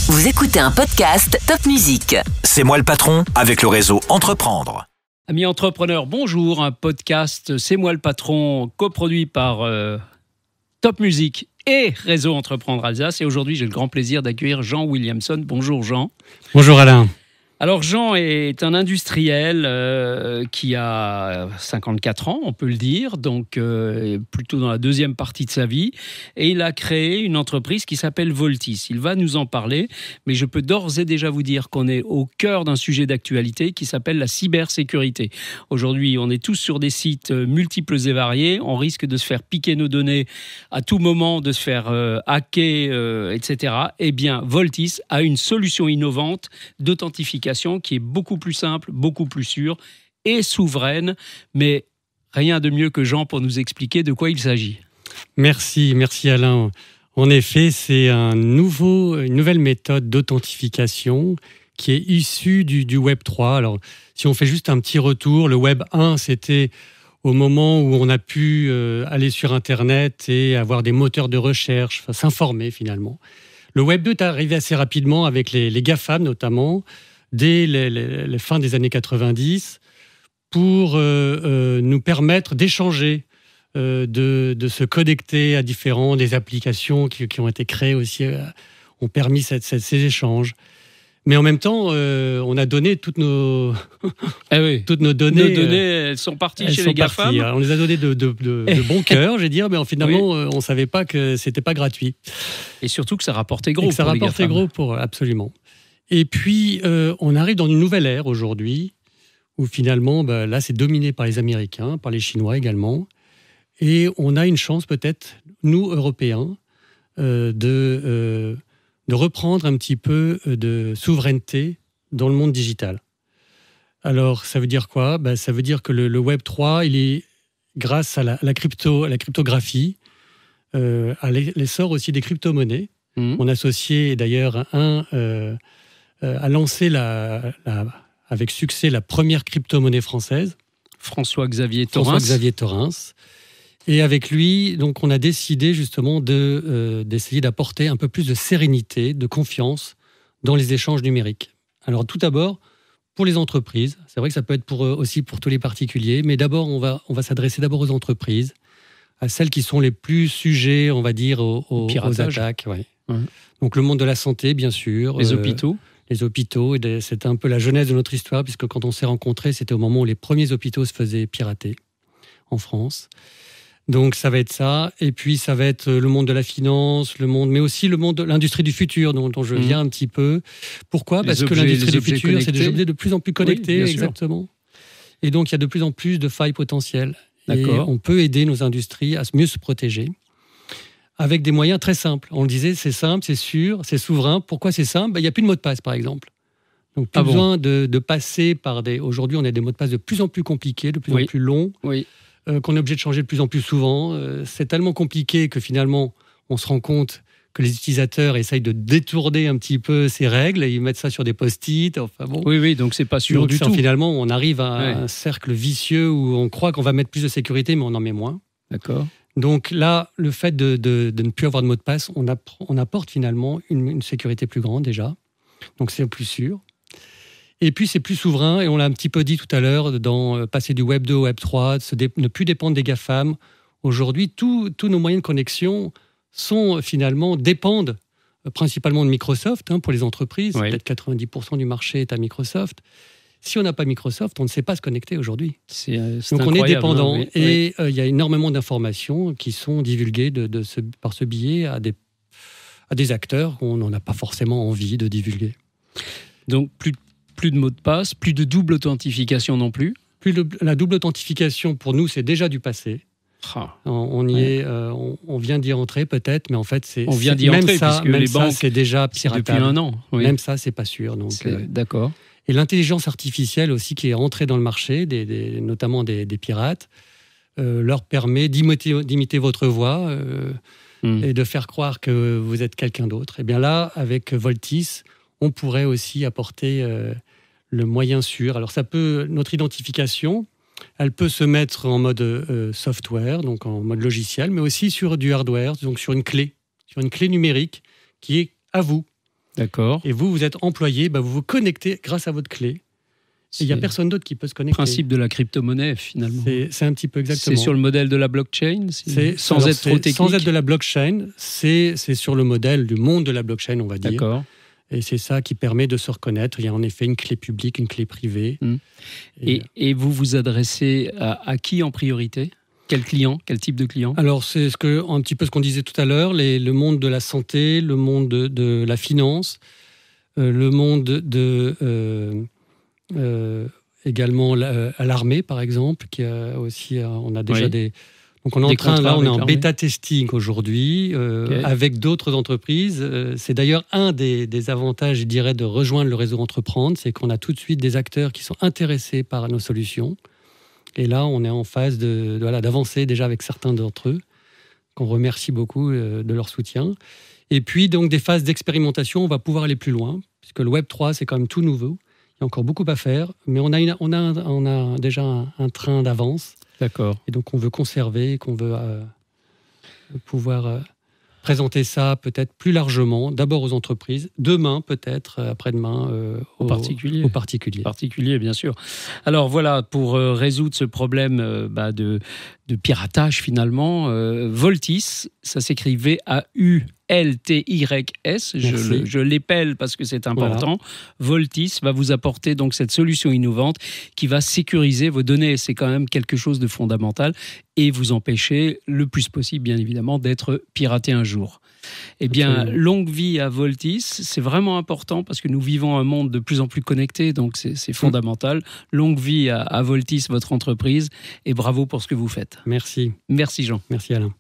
Vous écoutez un podcast Top Music. C'est moi le patron avec le réseau Entreprendre. Amis entrepreneurs, bonjour. Un podcast C'est moi le patron, coproduit par Top Music et Réseau Entreprendre Alsace. Et aujourd'hui, j'ai le grand plaisir d'accueillir Jean Williamson. Bonjour Jean. Bonjour Alain. Alors Jean est un industriel qui a 54 ans, on peut le dire, donc plutôt dans la deuxième partie de sa vie. Et il a créé une entreprise qui s'appelle Voltis. Il va nous en parler, mais je peux d'ores et déjà vous dire qu'on est au cœur d'un sujet d'actualité qui s'appelle la cybersécurité. Aujourd'hui, on est tous sur des sites multiples et variés. On risque de se faire piquer nos données à tout moment, de se faire hacker, etc. Eh bien, Voltis a une solution innovante d'authentification qui est beaucoup plus simple, beaucoup plus sûre et souveraine, mais rien de mieux que Jean pour nous expliquer de quoi il s'agit. Merci Alain. En effet, c'est une nouvelle méthode d'authentification qui est issue du Web 3. Alors, si on fait juste un petit retour, le Web 1, c'était au moment où on a pu aller sur Internet et avoir des moteurs de recherche, s'informer finalement. Le Web 2 est arrivé assez rapidement avec les GAFAM notamment, dès les fins des années 90, pour nous permettre d'échanger, de se connecter à des applications qui ont été créées aussi, ont permis ces échanges. Mais en même temps, on a donné toutes nos données. Nos données, elles sont parties chez les GAFAM. On les a données de bon cœur, je vais dire, mais finalement, on ne savait pas que ce n'était pas gratuit. Et surtout que ça rapportait gros. Ça rapportait gros, absolument. Et puis, on arrive dans une nouvelle ère aujourd'hui, où finalement, là, c'est dominé par les Américains, par les Chinois également. Et on a une chance peut-être, nous, Européens, de reprendre un petit peu de souveraineté dans le monde digital. Alors, ça veut dire quoi ? Ça veut dire que le Web 3, il est, grâce à la cryptographie, à l'essor aussi des crypto-monnaies. On associait d'ailleurs a lancé avec succès la première crypto-monnaie française. François-Xavier Thorens. Et avec lui, donc, on a décidé justement d'essayer d'apporter un peu plus de sérénité, de confiance dans les échanges numériques. Alors tout d'abord, pour les entreprises, c'est vrai que ça peut être aussi pour tous les particuliers, mais d'abord, on va s'adresser d'abord aux entreprises, à celles qui sont les plus sujets, on va dire, aux attaques. Ouais. Donc le monde de la santé, bien sûr. Les hôpitaux. Les hôpitaux, et c'était un peu la genèse de notre histoire, puisque quand on s'est rencontrés, c'était au moment où les premiers hôpitaux se faisaient pirater en France. Donc ça va être ça, et puis ça va être le monde de la finance, mais aussi le monde de l'industrie du futur, dont je viens un petit peu. Pourquoi ? Parce que l'industrie du futur, connectés. C'est des objets de plus en plus connectés, oui, exactement. Et donc il y a de plus en plus de failles potentielles. D'accord. Et on peut aider nos industries à mieux se protéger, avec des moyens très simples. On le disait, c'est simple, c'est sûr, c'est souverain. Pourquoi c'est simple ? Il n'y a plus de mot de passe, par exemple. Donc, plus besoin de passer par des... Aujourd'hui, on a des mots de passe de plus en plus compliqués, de plus en plus longs, qu'on est obligé de changer de plus en plus souvent. C'est tellement compliqué que finalement, on se rend compte que les utilisateurs essayent de détourner un petit peu ces règles et ils mettent ça sur des post-it. Enfin, bon. Oui, donc c'est pas sûr du tout. Finalement, on arrive à un cercle vicieux où on croit qu'on va mettre plus de sécurité, mais on en met moins. D'accord. Donc là, le fait de ne plus avoir de mot de passe, on apporte finalement une sécurité plus grande déjà. Donc c'est plus sûr. Et puis c'est plus souverain, et on l'a un petit peu dit tout à l'heure, passer du Web 2 au Web 3, ne plus dépendre des GAFAM. Aujourd'hui, tous nos moyens de connexion dépendent principalement de Microsoft pour les entreprises. Peut-être 90% du marché est à Microsoft. Si on n'a pas Microsoft, on ne sait pas se connecter aujourd'hui. Donc on est dépendant. Et il y a énormément d'informations qui sont divulguées par ce biais à des acteurs qu'on n'en a pas forcément envie de divulguer. Donc plus de mots de passe, plus de double authentification non plus. La double authentification, pour nous, c'est déjà du passé. On vient d'y entrer peut-être, mais en fait, c'est déjà piratable. Depuis un an. Oui. Même ça, c'est pas sûr. Donc, d'accord. Et l'intelligence artificielle aussi qui est entrée dans le marché, notamment des pirates, leur permet d'imiter votre voix et de faire croire que vous êtes quelqu'un d'autre. Et bien là, avec Voltis, on pourrait aussi apporter le moyen sûr. Alors notre identification, elle peut se mettre en mode software, donc en mode logiciel, mais aussi sur du hardware, donc sur une clé numérique qui est à vous. D'accord. Et vous êtes employé, vous vous connectez grâce à votre clé. Et il n'y a personne d'autre qui peut se connecter. Le principe de la crypto-monnaie, finalement. C'est un petit peu exactement. C'est sur le modèle de la blockchain, sans être trop technique. Sans être de la blockchain, c'est sur le modèle du monde de la blockchain, on va dire. D'accord. Et c'est ça qui permet de se reconnaître. Il y a en effet une clé publique, une clé privée. Et vous vous adressez à qui en priorité ? Quel client ? Quel type de client ? Alors, c'est un petit peu ce qu'on disait tout à l'heure, le monde de la santé, le monde de la finance, le monde également à l'armée, par exemple, qui a aussi, on a déjà des... Donc on est en bêta testing aujourd'hui avec d'autres entreprises. C'est d'ailleurs un des avantages, je dirais, de rejoindre le réseau Entreprendre, c'est qu'on a tout de suite des acteurs qui sont intéressés par nos solutions. Et là, on est en phase d'avancer déjà avec certains d'entre eux, qu'on remercie beaucoup de leur soutien. Et puis, donc, des phases d'expérimentation, on va pouvoir aller plus loin, puisque le Web3, c'est quand même tout nouveau. Il y a encore beaucoup à faire, mais on a déjà un train d'avance. D'accord. Et donc, on veut conserver, qu'on veut pouvoir présenter ça peut-être plus largement, d'abord aux entreprises, demain peut-être, après-demain aux particuliers. Aux particuliers, bien sûr. Alors voilà, pour résoudre ce problème de piratage finalement, Voltys, ça s'écrit VAULTYS, je l'épelle parce que c'est important. Voilà. Voltys va vous apporter donc cette solution innovante qui va sécuriser vos données. C'est quand même quelque chose de fondamental et vous empêcher le plus possible, bien évidemment, d'être piraté un jour. Eh bien, longue vie à Voltys, c'est vraiment important parce que nous vivons un monde de plus en plus connecté, donc c'est fondamental. Longue vie à Voltys, votre entreprise, et bravo pour ce que vous faites. Merci. Merci Jean. Merci Alain.